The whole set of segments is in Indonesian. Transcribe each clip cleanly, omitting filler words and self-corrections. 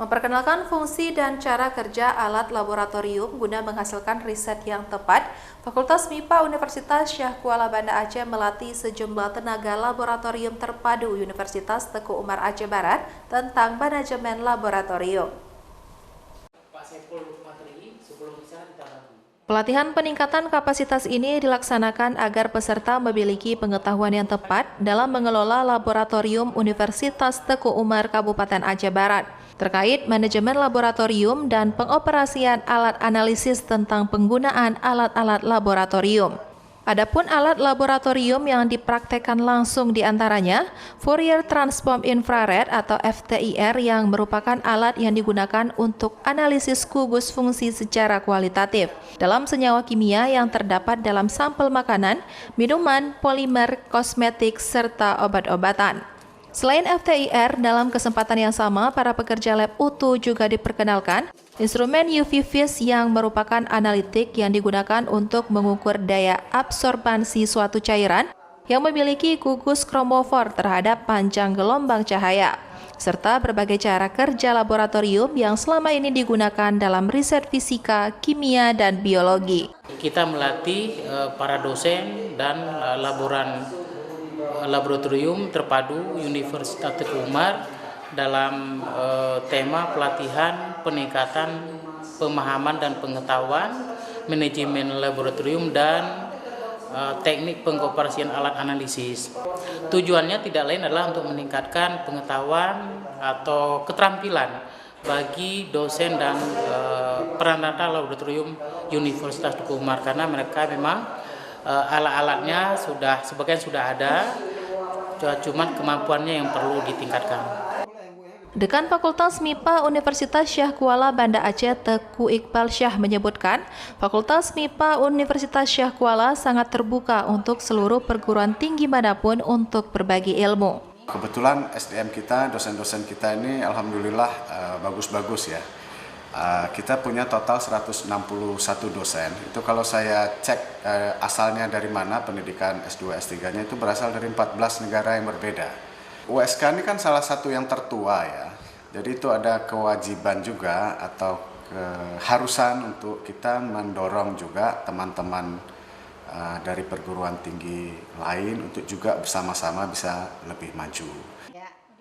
Memperkenalkan fungsi dan cara kerja alat laboratorium guna menghasilkan riset yang tepat, Fakultas MIPA Universitas Syah Kuala Banda Aceh melatih sejumlah tenaga laboratorium terpadu Universitas Teguh Umar Aceh Barat tentang manajemen laboratorium. Pelatihan peningkatan kapasitas ini dilaksanakan agar peserta memiliki pengetahuan yang tepat dalam mengelola laboratorium Universitas Teguh Umar Kabupaten Aceh Barat terkait manajemen laboratorium dan pengoperasian alat analisis tentang penggunaan alat-alat laboratorium. Adapun alat laboratorium yang dipraktekkan langsung diantaranya Fourier Transform Infrared atau FTIR yang merupakan alat yang digunakan untuk analisis gugus fungsi secara kualitatif dalam senyawa kimia yang terdapat dalam sampel makanan, minuman, polimer, kosmetik, serta obat-obatan. Selain FTIR, dalam kesempatan yang sama, para pekerja lab UTU juga diperkenalkan instrumen UV Vis yang merupakan analitik yang digunakan untuk mengukur daya absorbansi suatu cairan yang memiliki gugus kromofor terhadap panjang gelombang cahaya, serta berbagai cara kerja laboratorium yang selama ini digunakan dalam riset fisika, kimia, dan biologi. Kita melatih para dosen dan laboratorium terpadu Universitas Teguh Umar dalam tema pelatihan peningkatan pemahaman dan pengetahuan manajemen laboratorium dan teknik pengoperasian alat analisis. Tujuannya tidak lain adalah untuk meningkatkan pengetahuan atau keterampilan bagi dosen dan peranata laboratorium Universitas Teguh Umar, karena mereka memang alat-alatnya sebagian sudah ada, cuma kemampuannya yang perlu ditingkatkan. Dekan Fakultas MIPA Universitas Syah Kuala Banda Aceh Teguh Iqbal Syah menyebutkan, Fakultas MIPA Universitas Syah Kuala sangat terbuka untuk seluruh perguruan tinggi manapun untuk berbagi ilmu. Kebetulan SDM kita, dosen-dosen kita ini alhamdulillah bagus-bagus ya. Kita punya total 161 dosen. Itu kalau saya cek asalnya dari mana pendidikan S2, S3-nya itu berasal dari 14 negara yang berbeda. USK ini kan salah satu yang tertua ya. Jadi itu ada kewajiban juga atau keharusan untuk kita mendorong juga teman-teman dari perguruan tinggi lain untuk juga bersama-sama bisa lebih maju.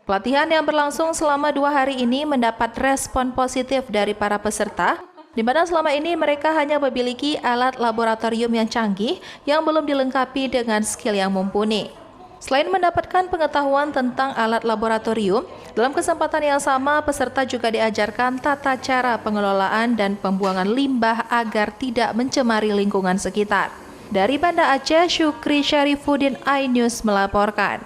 Pelatihan yang berlangsung selama 2 hari ini mendapat respon positif dari para peserta, di mana selama ini mereka hanya memiliki alat laboratorium yang canggih yang belum dilengkapi dengan skill yang mumpuni. Selain mendapatkan pengetahuan tentang alat laboratorium, dalam kesempatan yang sama peserta juga diajarkan tata cara pengelolaan dan pembuangan limbah agar tidak mencemari lingkungan sekitar. Dari Banda Aceh, Syukri Syarifuddin, iNews melaporkan.